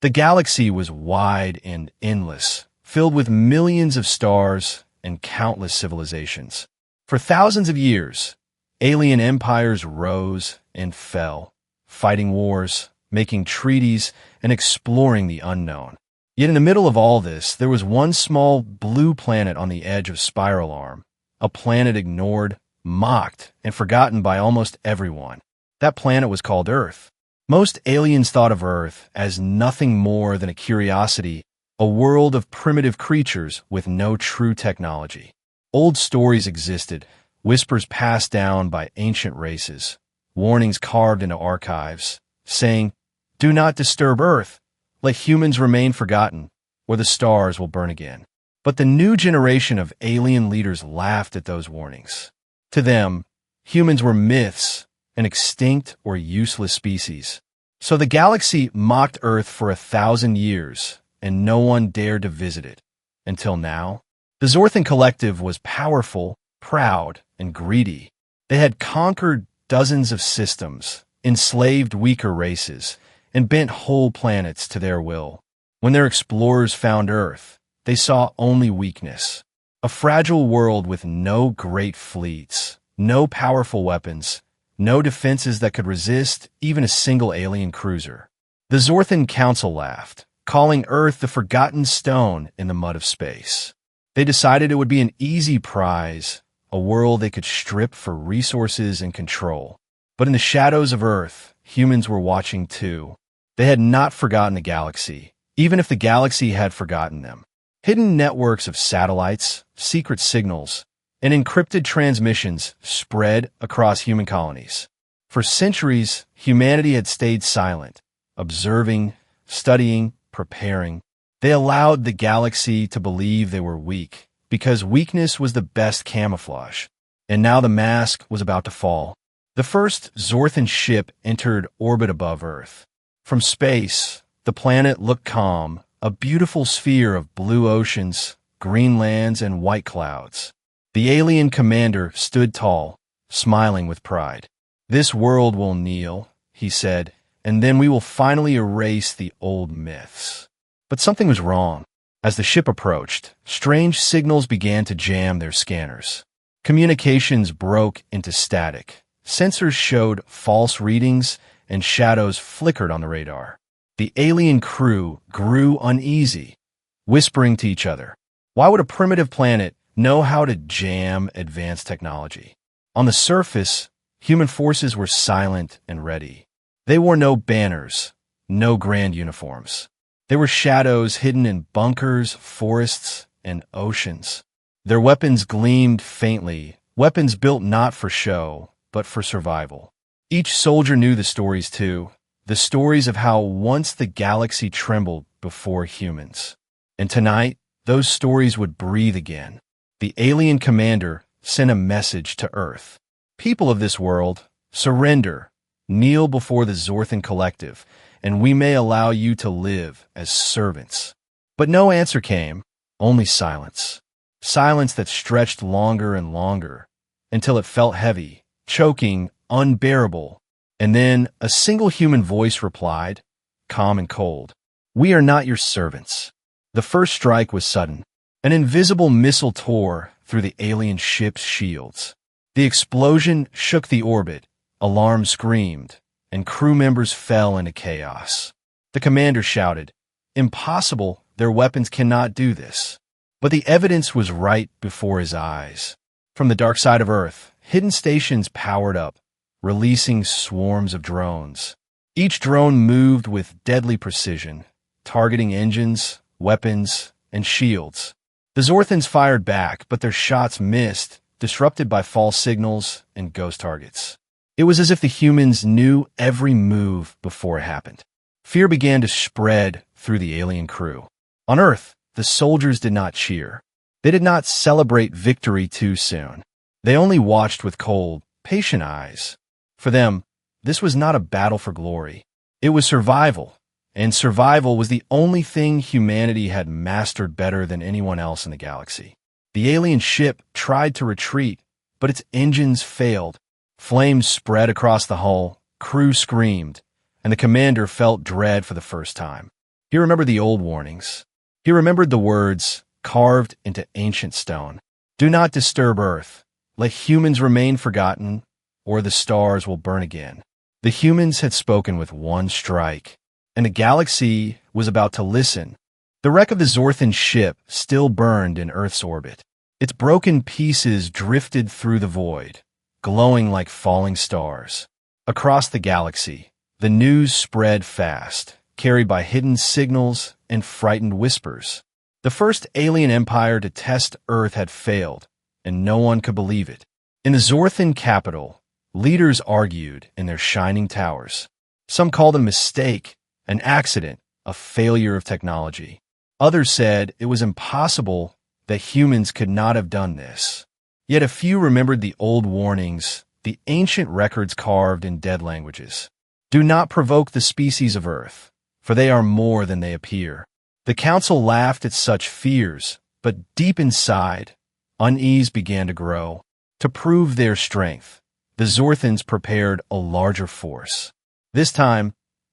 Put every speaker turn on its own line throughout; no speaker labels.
The galaxy was wide and endless, filled with millions of stars and countless civilizations. For thousands of years, alien empires rose and fell, fighting wars, making treaties, and exploring the unknown. Yet in the middle of all this, there was one small blue planet on the edge of spiral arm, a planet ignored, mocked, and forgotten by almost everyone. That planet was called Earth. Most aliens thought of Earth as nothing more than a curiosity, a world of primitive creatures with no true technology. Old stories existed, whispers passed down by ancient races, warnings carved into archives, saying, "Do not disturb Earth. Let humans remain forgotten, or the stars will burn again." But the new generation of alien leaders laughed at those warnings. To them, humans were myths, an extinct or useless species. So the galaxy mocked Earth for 1,000 years, and no one dared to visit it. Until now, the Zorthan Collective was powerful, proud, and greedy. They had conquered dozens of systems, enslaved weaker races, and bent whole planets to their will. When their explorers found Earth, they saw only weakness. A fragile world with no great fleets, no powerful weapons, no defenses that could resist even a single alien cruiser. The Zorthan Council laughed, calling Earth the forgotten stone in the mud of space. They decided it would be an easy prize, a world they could strip for resources and control. But in the shadows of Earth, humans were watching too. They had not forgotten the galaxy, even if the galaxy had forgotten them. Hidden networks of satellites, secret signals, and encrypted transmissions spread across human colonies. For centuries, humanity had stayed silent, observing, studying, preparing. They allowed the galaxy to believe they were weak, because weakness was the best camouflage. And now the mask was about to fall. The first Zorthan ship entered orbit above Earth. From space, the planet looked calm, a beautiful sphere of blue oceans, green lands, and white clouds. The alien commander stood tall, smiling with pride. "This world will kneel," he said, "and then we will finally erase the old myths." But something was wrong. As the ship approached, strange signals began to jam their scanners. Communications broke into static. Sensors showed false readings, and shadows flickered on the radar. The alien crew grew uneasy, whispering to each other. Why would a primitive planet know how to jam advanced technology? On the surface, human forces were silent and ready. They wore no banners, no grand uniforms. They were shadows hidden in bunkers, forests, and oceans. Their weapons gleamed faintly, weapons built not for show, but for survival. Each soldier knew the stories too, the stories of how once the galaxy trembled before humans. And tonight, those stories would breathe again. The alien commander sent a message to Earth. "People of this world, surrender, kneel before the Zorthan Collective, and we may allow you to live as servants." But no answer came, only silence. Silence that stretched longer and longer, until it felt heavy, choking, unbearable. And then a single human voice replied, calm and cold, "We are not your servants." The first strike was sudden. An invisible missile tore through the alien ship's shields. The explosion shook the orbit, alarms screamed, and crew members fell into chaos. The commander shouted, "Impossible, their weapons cannot do this." But the evidence was right before his eyes. From the dark side of Earth, hidden stations powered up, releasing swarms of drones. Each drone moved with deadly precision, targeting engines, weapons, and shields. The Zorthans fired back, but their shots missed, disrupted by false signals and ghost targets. It was as if the humans knew every move before it happened. Fear began to spread through the alien crew. On Earth, the soldiers did not cheer. They did not celebrate victory too soon. They only watched with cold, patient eyes. For them, this was not a battle for glory. It was survival, and survival was the only thing humanity had mastered better than anyone else in the galaxy. The alien ship tried to retreat, but its engines failed. Flames spread across the hull, crew screamed, and the commander felt dread for the first time. He remembered the old warnings. He remembered the words carved into ancient stone. Do not disturb Earth. Let humans remain forgotten, or the stars will burn again. The humans had spoken with one strike, and the galaxy was about to listen. The wreck of the Zorthan ship still burned in Earth's orbit. Its broken pieces drifted through the void, glowing like falling stars. Across the galaxy, the news spread fast, carried by hidden signals and frightened whispers. The first alien empire to test Earth had failed, and no one could believe it. In the Zorthan capital, leaders argued in their shining towers. Some called it a mistake, an accident, a failure of technology. Others said it was impossible, that humans could not have done this. Yet a few remembered the old warnings, the ancient records carved in dead languages. Do not provoke the species of Earth, for they are more than they appear. The council laughed at such fears, but deep inside, unease began to grow. To prove their strength, the Zorthans prepared a larger force. This time,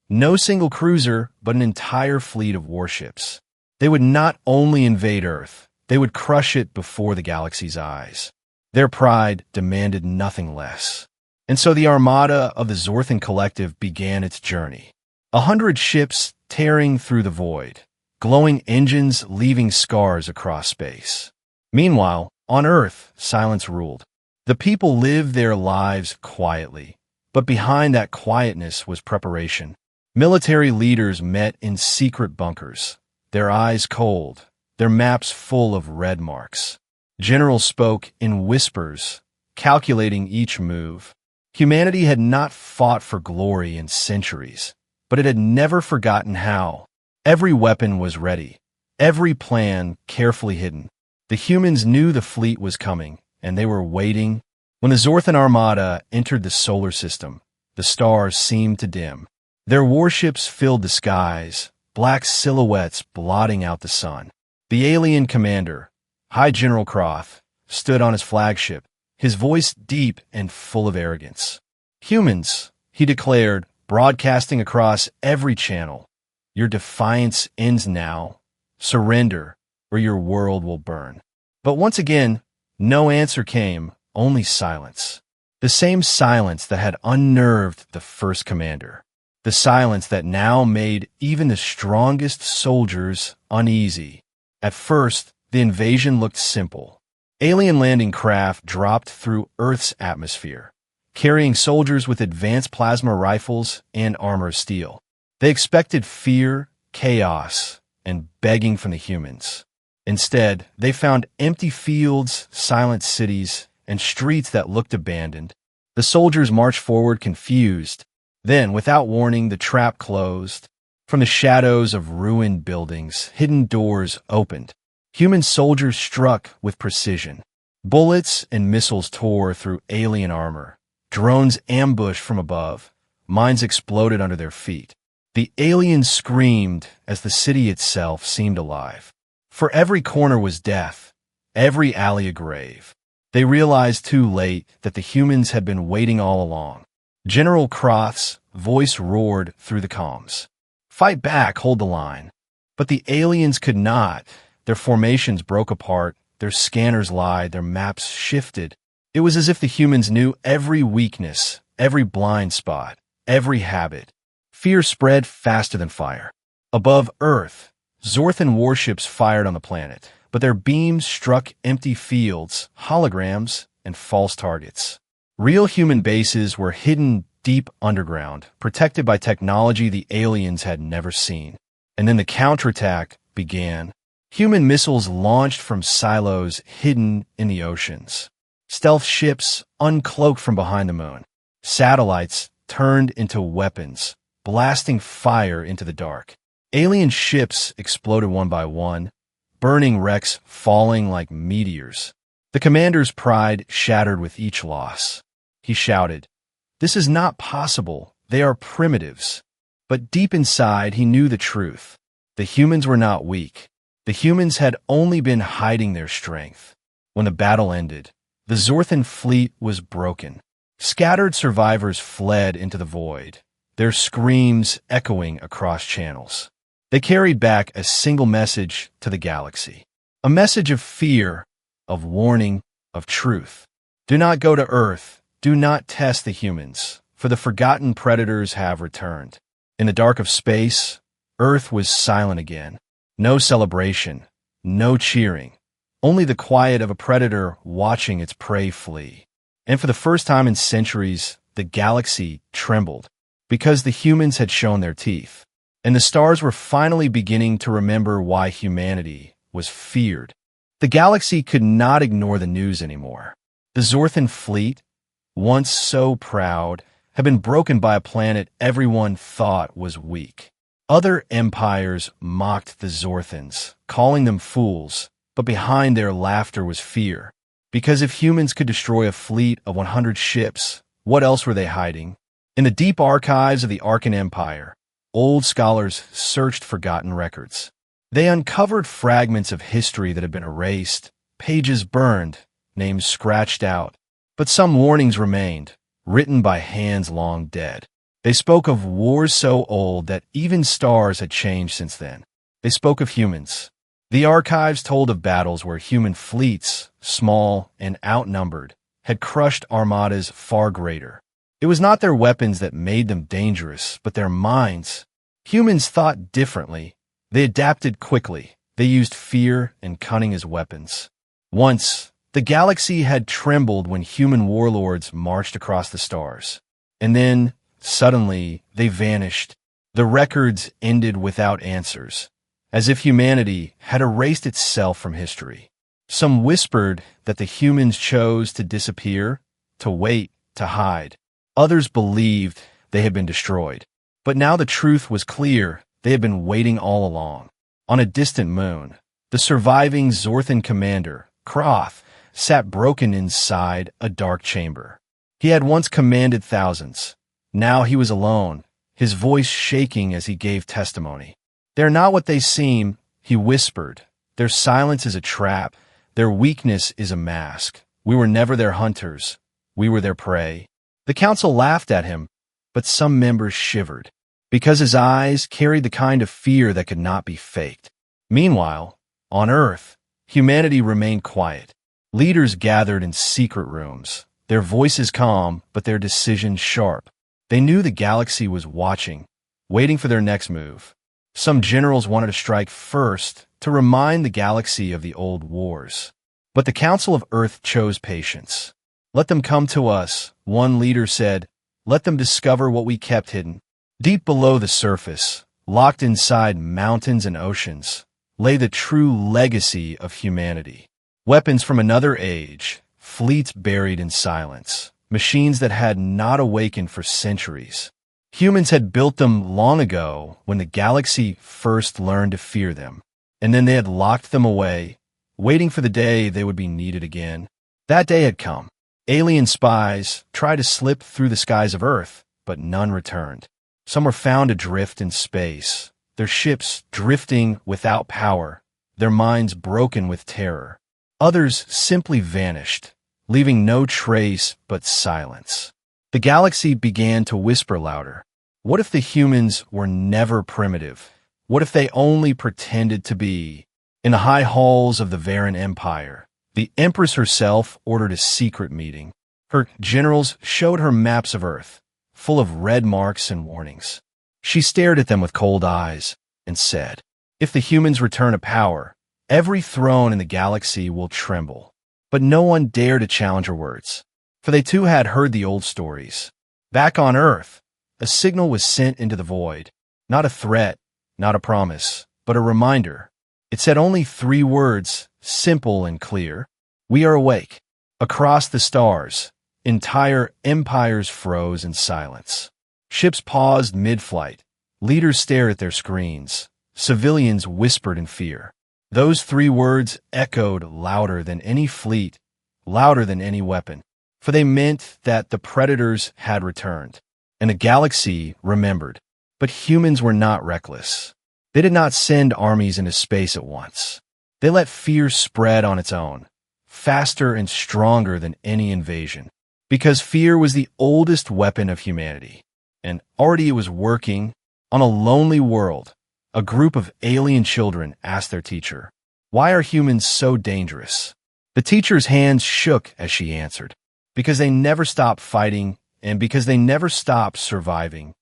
no single cruiser, but an entire fleet of warships. They would not only invade Earth, they would crush it before the galaxy's eyes. Their pride demanded nothing less. And so the armada of the Zorthan Collective began its journey. 100 ships tearing through the void, glowing engines leaving scars across space. Meanwhile, on Earth, silence ruled. The people lived their lives quietly, but behind that quietness was preparation. Military leaders met in secret bunkers, their eyes cold, their maps full of red marks. Generals spoke in whispers, calculating each move. Humanity had not fought for glory in centuries, but it had never forgotten how. Every weapon was ready, every plan carefully hidden. The humans knew the fleet was coming, and they were waiting. When the Zorthan Armada entered the solar system, the stars seemed to dim. Their warships filled the skies, black silhouettes blotting out the sun. The alien commander, High General Croth, stood on his flagship, his voice deep and full of arrogance. Humans, he declared, broadcasting across every channel, your defiance ends now. Surrender, or your world will burn. But once again, no answer came, only silence. The same silence that had unnerved the first commander. The silence that now made even the strongest soldiers uneasy. At first, the invasion looked simple. Alien landing craft dropped through Earth's atmosphere, carrying soldiers with advanced plasma rifles and armor of steel. They expected fear, chaos, and begging from the humans. Instead, they found empty fields, silent cities, and streets that looked abandoned. The soldiers marched forward confused. Then, without warning, the trap closed. From the shadows of ruined buildings, hidden doors opened. Human soldiers struck with precision. Bullets and missiles tore through alien armor. Drones ambushed from above. Mines exploded under their feet. The aliens screamed as the city itself seemed alive. For every corner was death, every alley a grave. They realized too late that the humans had been waiting all along. General Croth's voice roared through the comms. Fight back, hold the line. But the aliens could not. Their formations broke apart, their scanners lied, their maps shifted. It was as if the humans knew every weakness, every blind spot, every habit. Fear spread faster than fire. Above Earth, Zorthan warships fired on the planet, but their beams struck empty fields, holograms, and false targets. Real human bases were hidden deep underground, protected by technology the aliens had never seen. And then the counterattack began. Human missiles launched from silos hidden in the oceans. Stealth ships uncloaked from behind the moon. Satellites turned into weapons, blasting fire into the dark. Alien ships exploded one by one, burning wrecks falling like meteors. The commander's pride shattered with each loss. He shouted, "This is not possible. They are primitives." But deep inside, he knew the truth. The humans were not weak. The humans had only been hiding their strength. When the battle ended, the Zorthan fleet was broken. Scattered survivors fled into the void, their screams echoing across channels. They carried back a single message to the galaxy. A message of fear, of warning, of truth. Do not go to Earth. Do not test the humans, for the forgotten predators have returned. In the dark of space, Earth was silent again. No celebration, no cheering. Only the quiet of a predator watching its prey flee. And for the first time in centuries, the galaxy trembled, because the humans had shown their teeth. And the stars were finally beginning to remember why humanity was feared. The galaxy could not ignore the news anymore. The Zorthan fleet, once so proud, had been broken by a planet everyone thought was weak. Other empires mocked the Zorthans, calling them fools, but behind their laughter was fear. Because if humans could destroy a fleet of 100 ships, what else were they hiding? In the deep archives of the Arkan Empire, old scholars searched forgotten records. They uncovered fragments of history that had been erased, pages burned, names scratched out. But some warnings remained, written by hands long dead. They spoke of wars so old that even stars had changed since then. They spoke of humans. The archives told of battles where human fleets, small and outnumbered, had crushed armadas far greater. It was not their weapons that made them dangerous, but their minds. Humans thought differently. They adapted quickly. They used fear and cunning as weapons. Once, the galaxy had trembled when human warlords marched across the stars. And then, suddenly, they vanished. The records ended without answers, as if humanity had erased itself from history. Some whispered that the humans chose to disappear, to wait, to hide. Others believed they had been destroyed. But now the truth was clear. They had been waiting all along. On a distant moon, the surviving Zorthan commander, Kroth, sat broken inside a dark chamber. He had once commanded thousands. Now he was alone, his voice shaking as he gave testimony. "They're not what they seem," he whispered. "Their silence is a trap. Their weakness is a mask. We were never their hunters. We were their prey." The council laughed at him, but some members shivered, because his eyes carried the kind of fear that could not be faked. Meanwhile, on Earth, humanity remained quiet. Leaders gathered in secret rooms, their voices calm, but their decisions sharp. They knew the galaxy was watching, waiting for their next move. Some generals wanted to strike first to remind the galaxy of the old wars. But the Council of Earth chose patience. "Let them come to us," one leader said. "Let them discover what we kept hidden." Deep below the surface, locked inside mountains and oceans, lay the true legacy of humanity. Weapons from another age, fleets buried in silence, machines that had not awakened for centuries. Humans had built them long ago when the galaxy first learned to fear them, and then they had locked them away, waiting for the day they would be needed again. That day had come. Alien spies tried to slip through the skies of Earth, but none returned. Some were found adrift in space, their ships drifting without power, their minds broken with terror. Others simply vanished, leaving no trace but silence. The galaxy began to whisper louder. What if the humans were never primitive? What if they only pretended to be? In the high halls of the Varan Empire, the Empress herself ordered a secret meeting. Her generals showed her maps of Earth, full of red marks and warnings. She stared at them with cold eyes and said, "If the humans return to power, every throne in the galaxy will tremble." But no one dared to challenge her words, for they too had heard the old stories. Back on Earth, a signal was sent into the void, not a threat, not a promise, but a reminder. It said only 3 words, simple and clear: "We are awake." Across the stars, entire empires froze in silence. Ships paused mid-flight. Leaders stared at their screens. Civilians whispered in fear. Those 3 words echoed louder than any fleet, louder than any weapon, for they meant that the predators had returned, and the galaxy remembered. But humans were not reckless. They did not send armies into space at once. They let fear spread on its own, faster and stronger than any invasion, because fear was the oldest weapon of humanity, and already it was working on a lonely world, a group of alien children asked their teacher, "Why are humans so dangerous?" The teacher's hands shook as she answered, "Because they never stop fighting and because they never stop surviving."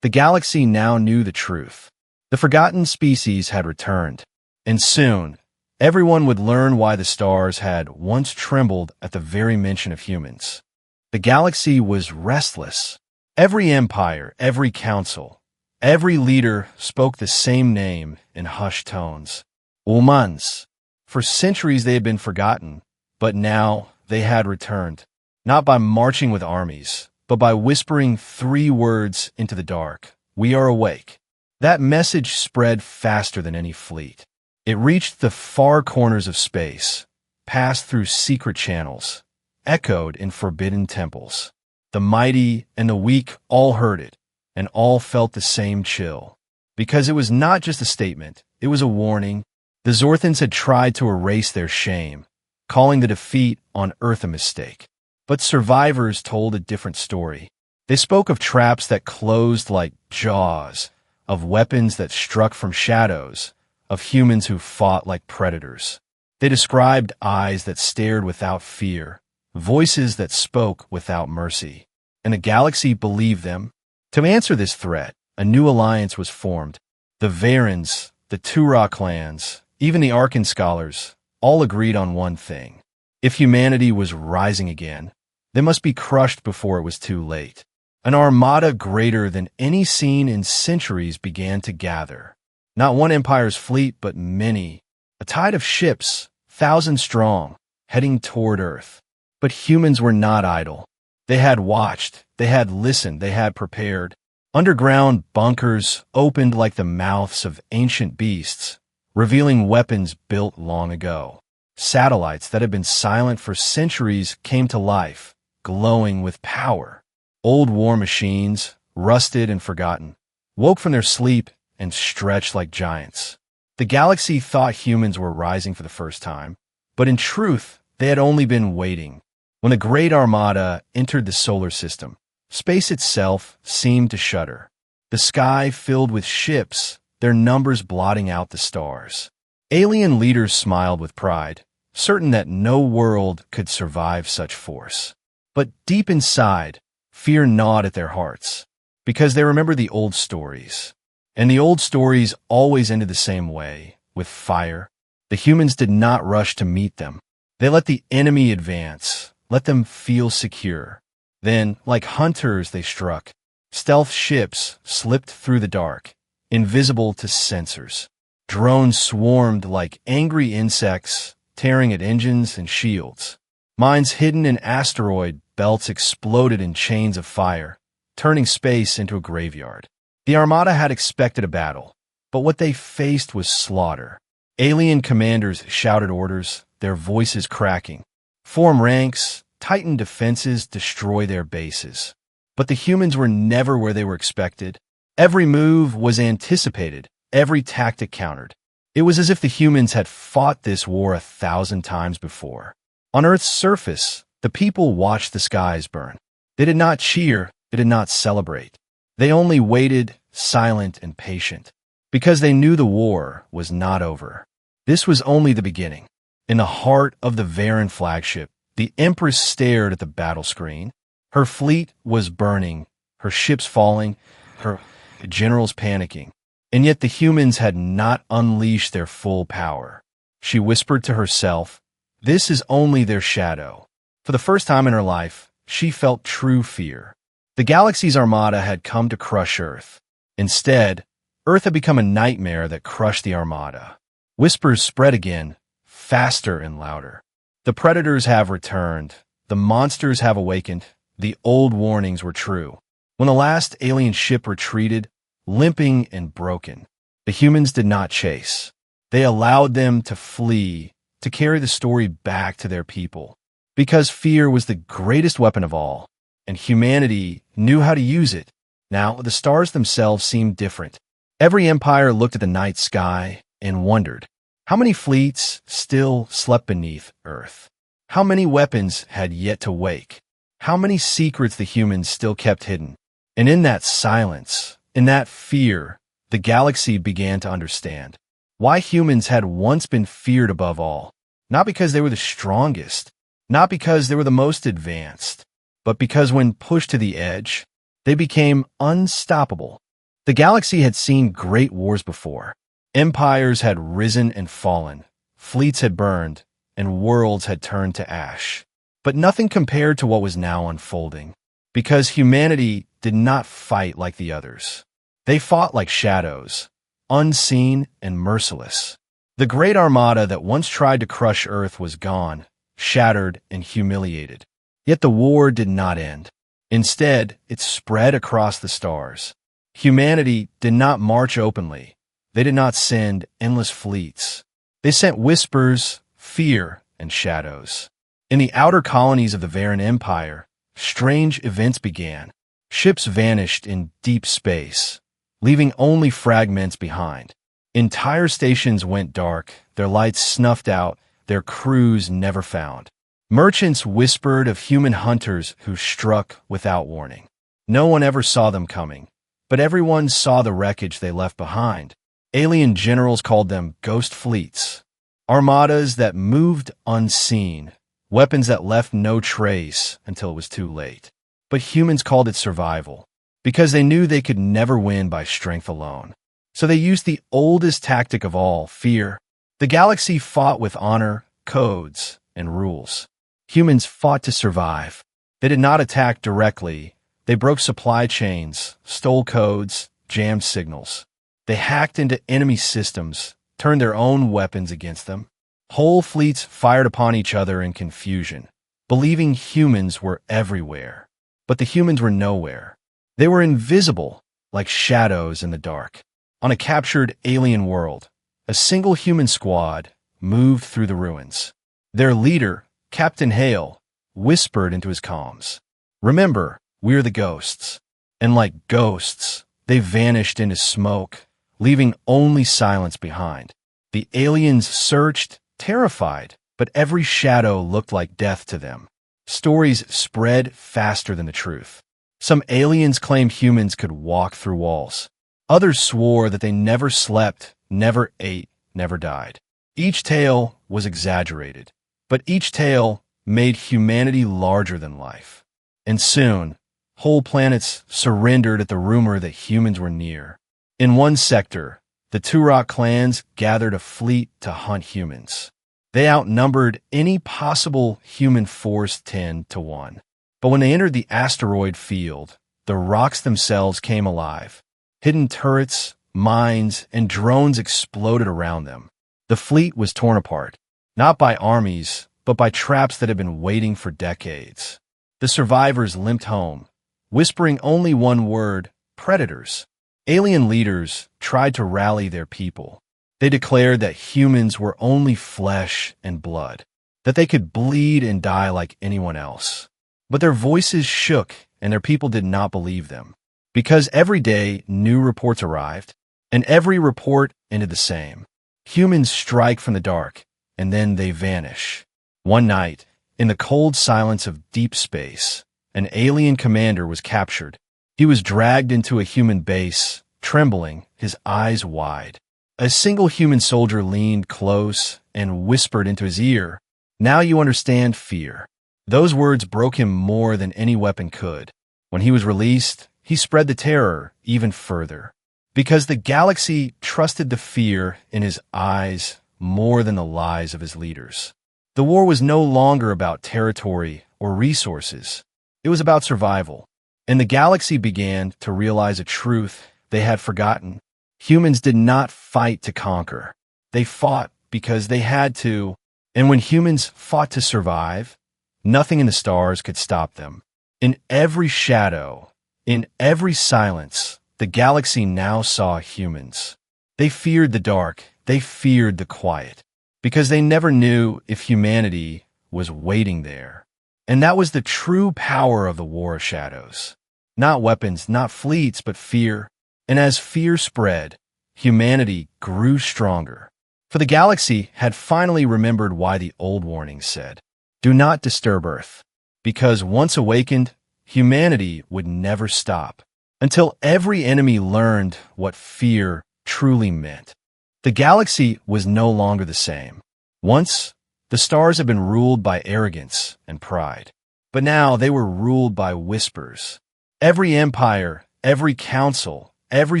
The galaxy now knew the truth. The forgotten species had returned, and soon everyone would learn why the stars had once trembled at the very mention of humans. The galaxy was restless. Every empire, every council, every leader spoke the same name in hushed tones. Humans. For centuries they had been forgotten, but now they had returned, not by marching with armies, but by whispering 3 words into the dark. "We are awake." That message spread faster than any fleet. It reached the far corners of space, passed through secret channels, echoed in forbidden temples. The mighty and the weak all heard it, and all felt the same chill. Because it was not just a statement, it was a warning. The Zorthans had tried to erase their shame, calling the defeat on Earth a mistake. But survivors told a different story. They spoke of traps that closed like jaws, of weapons that struck from shadows, of humans who fought like predators. They described eyes that stared without fear, voices that spoke without mercy. And the galaxy believed them. To answer this threat, a new alliance was formed. The Varens, the Tura clans, even the Arkan scholars, all agreed on one thing. If humanity was rising again, they must be crushed before it was too late. An armada greater than any seen in centuries began to gather. Not one empire's fleet, but many. A tide of ships, 1,000 strong, heading toward Earth. But humans were not idle. They had watched, they had listened, they had prepared. Underground bunkers opened like the mouths of ancient beasts, revealing weapons built long ago. Satellites that had been silent for centuries came to life, glowing with power. Old war machines, rusted and forgotten, woke from their sleep and stretched like giants. The galaxy thought humans were rising for the first time, but in truth, they had only been waiting. When the Great Armada entered the solar system, space itself seemed to shudder. The sky filled with ships, their numbers blotting out the stars. Alien leaders smiled with pride, certain that no world could survive such force. But deep inside, fear gnawed at their hearts, because they remember the old stories. And the old stories always ended the same way, with fire. The humans did not rush to meet them. They let the enemy advance, let them feel secure. Then, like hunters, they struck. Stealth ships slipped through the dark, invisible to sensors. Drones swarmed like angry insects, tearing at engines and shields. Mines hidden in asteroid belts exploded in chains of fire, turning space into a graveyard. The Armada had expected a battle, but what they faced was slaughter. Alien commanders shouted orders, their voices cracking. Form ranks, tighten defenses, destroy their bases. But the humans were never where they were expected. Every move was anticipated, every tactic countered. It was as if the humans had fought this war 1,000 times before. On Earth's surface, the people watched the skies burn. They did not cheer, they did not celebrate. They only waited, silent and patient, because they knew the war was not over. This was only the beginning. In the heart of the Varen flagship, the Empress stared at the battle screen. Her fleet was burning, her ships falling, her generals panicking. And yet the humans had not unleashed their full power. She whispered to herself, "This is only their shadow." For the first time in her life, she felt true fear. The galaxy's armada had come to crush Earth. Instead, Earth had become a nightmare that crushed the armada. Whispers spread again, faster and louder. The predators have returned. The monsters have awakened. The old warnings were true. When the last alien ship retreated, limping and broken, the humans did not chase. They allowed them to flee, to carry the story back to their people. Because fear was the greatest weapon of all, and humanity knew how to use it. Now, the stars themselves seemed different. Every empire looked at the night sky and wondered, how many fleets still slept beneath Earth? How many weapons had yet to wake? How many secrets the humans still kept hidden? And in that silence, in that fear, the galaxy began to understand why humans had once been feared above all, not because they were the strongest, not because they were the most advanced, but because when pushed to the edge, they became unstoppable. The galaxy had seen great wars before. Empires had risen and fallen, fleets had burned, and worlds had turned to ash. But nothing compared to what was now unfolding, because humanity did not fight like the others. They fought like shadows, unseen and merciless. The great armada that once tried to crush Earth was gone, shattered and humiliated. Yet the war did not end. Instead, it spread across the stars. Humanity did not march openly. They did not send endless fleets. They sent whispers, fear, and shadows. In the outer colonies of the Varan Empire, strange events began. Ships vanished in deep space, leaving only fragments behind. Entire stations went dark, their lights snuffed out, their crews never found. Merchants whispered of human hunters who struck without warning. No one ever saw them coming, but everyone saw the wreckage they left behind. Alien generals called them ghost fleets, armadas that moved unseen, weapons that left no trace until it was too late. But humans called it survival, because they knew they could never win by strength alone. So they used the oldest tactic of all, fear. The galaxy fought with honor, codes, and rules. Humans fought to survive. They did not attack directly. They broke supply chains, stole codes, jammed signals. They hacked into enemy systems, turned their own weapons against them. Whole fleets fired upon each other in confusion, believing humans were everywhere. But the humans were nowhere. They were invisible, like shadows in the dark. On a captured alien world, a single human squad moved through the ruins. Their leader, Captain Hale, whispered into his comms, "Remember, we're the ghosts." And like ghosts, they vanished into smoke, leaving only silence behind. The aliens searched, terrified, but every shadow looked like death to them. Stories spread faster than the truth. Some aliens claimed humans could walk through walls. Others swore that they never slept, never ate, never died. Each tale was exaggerated, but each tale made humanity larger than life. And soon, whole planets surrendered at the rumor that humans were near. In one sector, the Turok clans gathered a fleet to hunt humans. They outnumbered any possible human force 10 to 1. But when they entered the asteroid field, the rocks themselves came alive. Hidden turrets, mines, and drones exploded around them. The fleet was torn apart, not by armies, but by traps that had been waiting for decades. The survivors limped home, whispering only one word: predators. Alien leaders tried to rally their people. They declared that humans were only flesh and blood, that they could bleed and die like anyone else. But their voices shook, and their people did not believe them. Because every day new reports arrived, and every report ended the same. Humans strike from the dark, and then they vanish. One night, in the cold silence of deep space, an alien commander was captured. He was dragged into a human base, trembling, his eyes wide. A single human soldier leaned close and whispered into his ear, "Now you understand fear." Those words broke him more than any weapon could. When he was released, he spread the terror even further, because the galaxy trusted the fear in his eyes more than the lies of his leaders. The war was no longer about territory or resources. It was about survival. And the galaxy began to realize a truth they had forgotten. Humans did not fight to conquer. They fought because they had to. And when humans fought to survive, nothing in the stars could stop them. In every shadow, in every silence, the galaxy now saw humans. They feared the dark. They feared the quiet, because they never knew if humanity was waiting there. And that was the true power of the War of Shadows. Not weapons, not fleets, but fear. And as fear spread, humanity grew stronger. For the galaxy had finally remembered why the old warnings said, "Do not disturb Earth," because once awakened, humanity would never stop. until every enemy learned what fear truly meant. The galaxy was no longer the same. Once, the stars had been ruled by arrogance and pride, but now they were ruled by whispers. Every empire, every council, every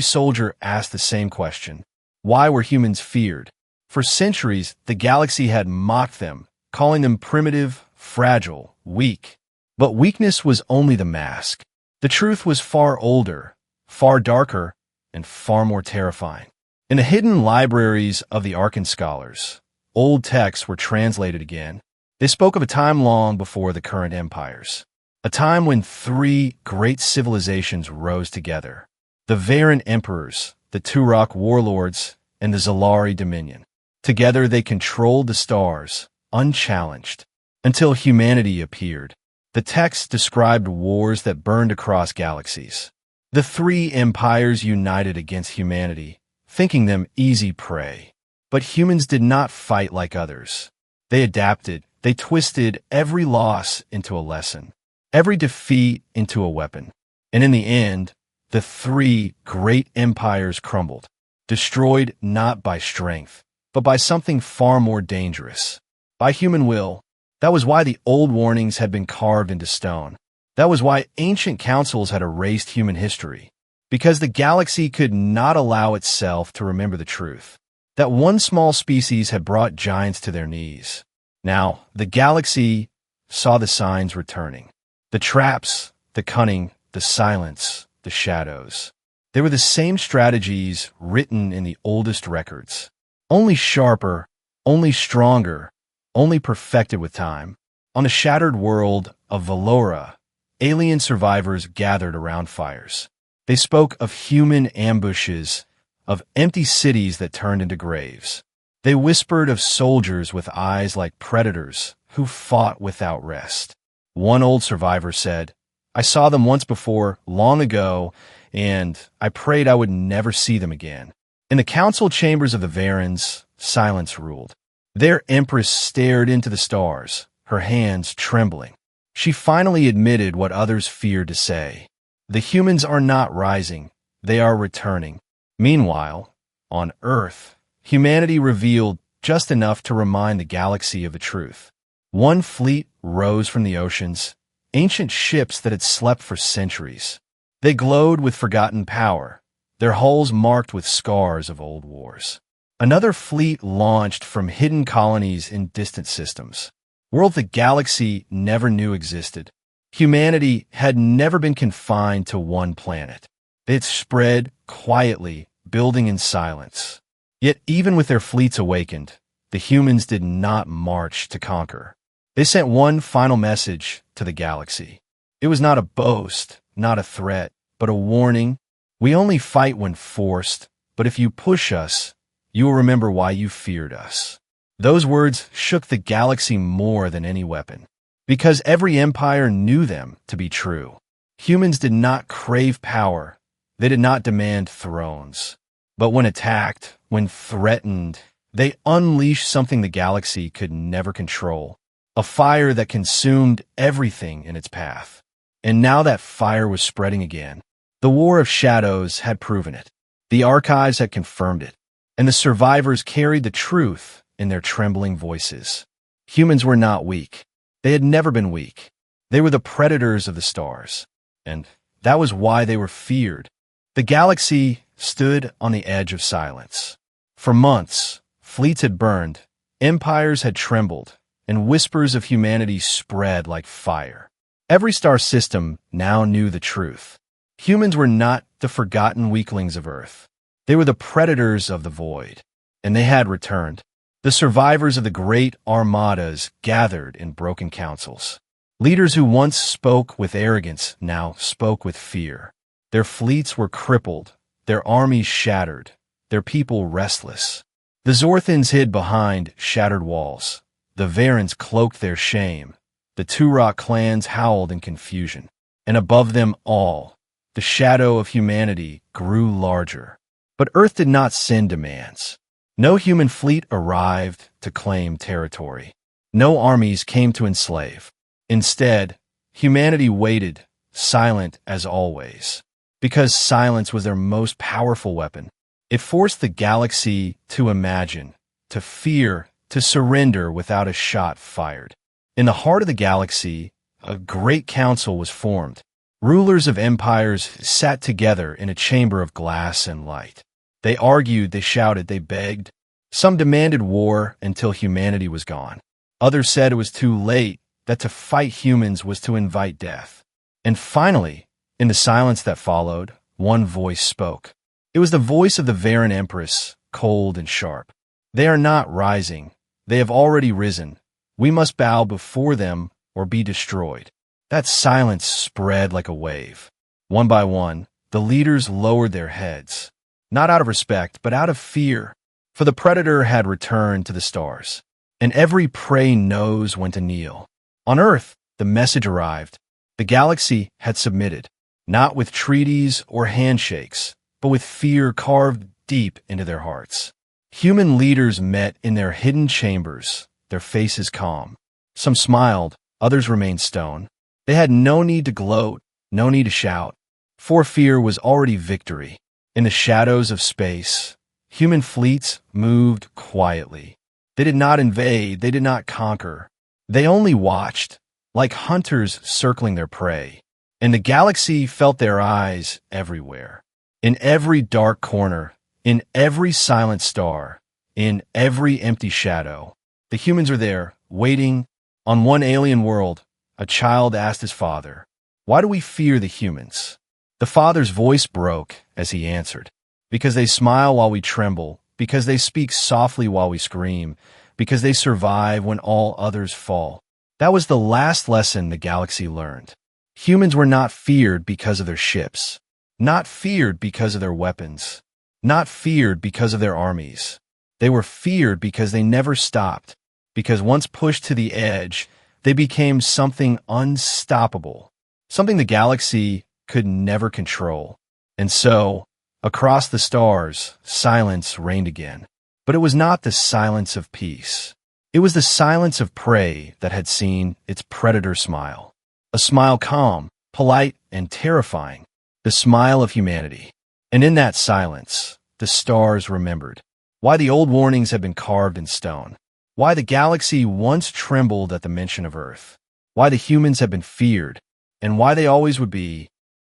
soldier asked the same question: why were humans feared? For centuries, the galaxy had mocked them, calling them primitive, fragile, weak. But weakness was only the mask. The truth was far older, far darker, and far more terrifying. In the hidden libraries of the Arkan scholars, old texts were translated again. They spoke of a time long before the current empires, a time when three great civilizations rose together: the Varen emperors, the Turok warlords, and the Zalari dominion. Together they controlled the stars, unchallenged, until humanity appeared. The text described wars that burned across galaxies. The three empires united against humanity, thinking them easy prey. But humans did not fight like others. They adapted. They twisted every loss into a lesson, every defeat into a weapon. And in the end, the three great empires crumbled, destroyed not by strength, but by something far more dangerous: by human will. That was why the old warnings had been carved into stone. That was why ancient councils had erased human history, because the galaxy could not allow itself to remember the truth, that one small species had brought giants to their knees. Now, the galaxy saw the signs returning: the traps, the cunning, the silence, the shadows. They were the same strategies written in the oldest records, only sharper, only stronger, only perfected with time. On the shattered world of Valora, alien survivors gathered around fires. They spoke of human ambushes, of empty cities that turned into graves. They whispered of soldiers with eyes like predators who fought without rest. One old survivor said, "I saw them once before, long ago, and I prayed I would never see them again." In the council chambers of the Varens, silence ruled. Their empress stared into the stars, her hands trembling. She finally admitted what others feared to say: the humans are not rising, they are returning. Meanwhile, on Earth, humanity revealed just enough to remind the galaxy of the truth. One fleet rose from the oceans, ancient ships that had slept for centuries. They glowed with forgotten power, their hulls marked with scars of old wars. Another fleet launched from hidden colonies in distant systems, worlds the galaxy never knew existed. Humanity had never been confined to one planet. They had spread quietly, building in silence. Yet even with their fleets awakened, the humans did not march to conquer. They sent one final message to the galaxy. It was not a boast, not a threat, but a warning. We only fight when forced, but if you push us, you will remember why you feared us. Those words shook the galaxy more than any weapon, because every empire knew them to be true. Humans did not crave power. They did not demand thrones. But when attacked, when threatened, they unleashed something the galaxy could never control: a fire that consumed everything in its path. And now that fire was spreading again. The War of Shadows had proven it. The archives had confirmed it. And the survivors carried the truth in their trembling voices. Humans were not weak. They had never been weak. They were the predators of the stars. And that was why they were feared. The galaxy stood on the edge of silence. For months, fleets had burned, empires had trembled, and whispers of humanity spread like fire. Every star system now knew the truth. Humans were not the forgotten weaklings of Earth. They were the predators of the void, and they had returned. The survivors of the great armadas gathered in broken councils. Leaders who once spoke with arrogance now spoke with fear. Their fleets were crippled, their armies shattered, their people restless. The Zorthans hid behind shattered walls. The Varens cloaked their shame. The Turok clans howled in confusion. And above them all, the shadow of humanity grew larger. But Earth did not send demands. No human fleet arrived to claim territory. No armies came to enslave. Instead, humanity waited, silent as always, Because silence was their most powerful weapon. It forced the galaxy to imagine, to fear, to surrender without a shot fired. In the heart of the galaxy, a great council was formed. Rulers of empires sat together in a chamber of glass and light. They argued, they shouted, they begged. Some demanded war until humanity was gone. Others said it was too late, that to fight humans was to invite death. And finally, in the silence that followed, one voice spoke. It was the voice of the Varen Empress, cold and sharp. They are not rising. They have already risen. We must bow before them or be destroyed. That silence spread like a wave. One by one, the leaders lowered their heads, not out of respect, but out of fear, for the predator had returned to the stars, and every prey knows when to kneel. On Earth, the message arrived. The galaxy had submitted, not with treaties or handshakes, but with fear carved deep into their hearts. Human leaders met in their hidden chambers, their faces calm. Some smiled, others remained stone. They had no need to gloat, no need to shout, for fear was already victory. In the shadows of space, human fleets moved quietly. They did not invade, they did not conquer. They only watched, like hunters circling their prey. And the galaxy felt their eyes everywhere. In every dark corner, in every silent star, in every empty shadow, the humans are there, waiting. On one alien world, a child asked his father, "Why do we fear the humans?" The father's voice broke as he answered, "Because they smile while we tremble, because they speak softly while we scream, because they survive when all others fall." That was the last lesson the galaxy learned. Humans were not feared because of their ships, not feared because of their weapons, not feared because of their armies. They were feared because they never stopped, because once pushed to the edge, they became something unstoppable, something the galaxy could never control. And so, across the stars, silence reigned again. But it was not the silence of peace. It was the silence of prey that had seen its predator smile. A smile calm, polite, and terrifying. The smile of humanity. And in that silence, the stars remembered why the old warnings had been carved in stone. Why the galaxy once trembled at the mention of Earth. Why the humans had been feared, and why they always would be,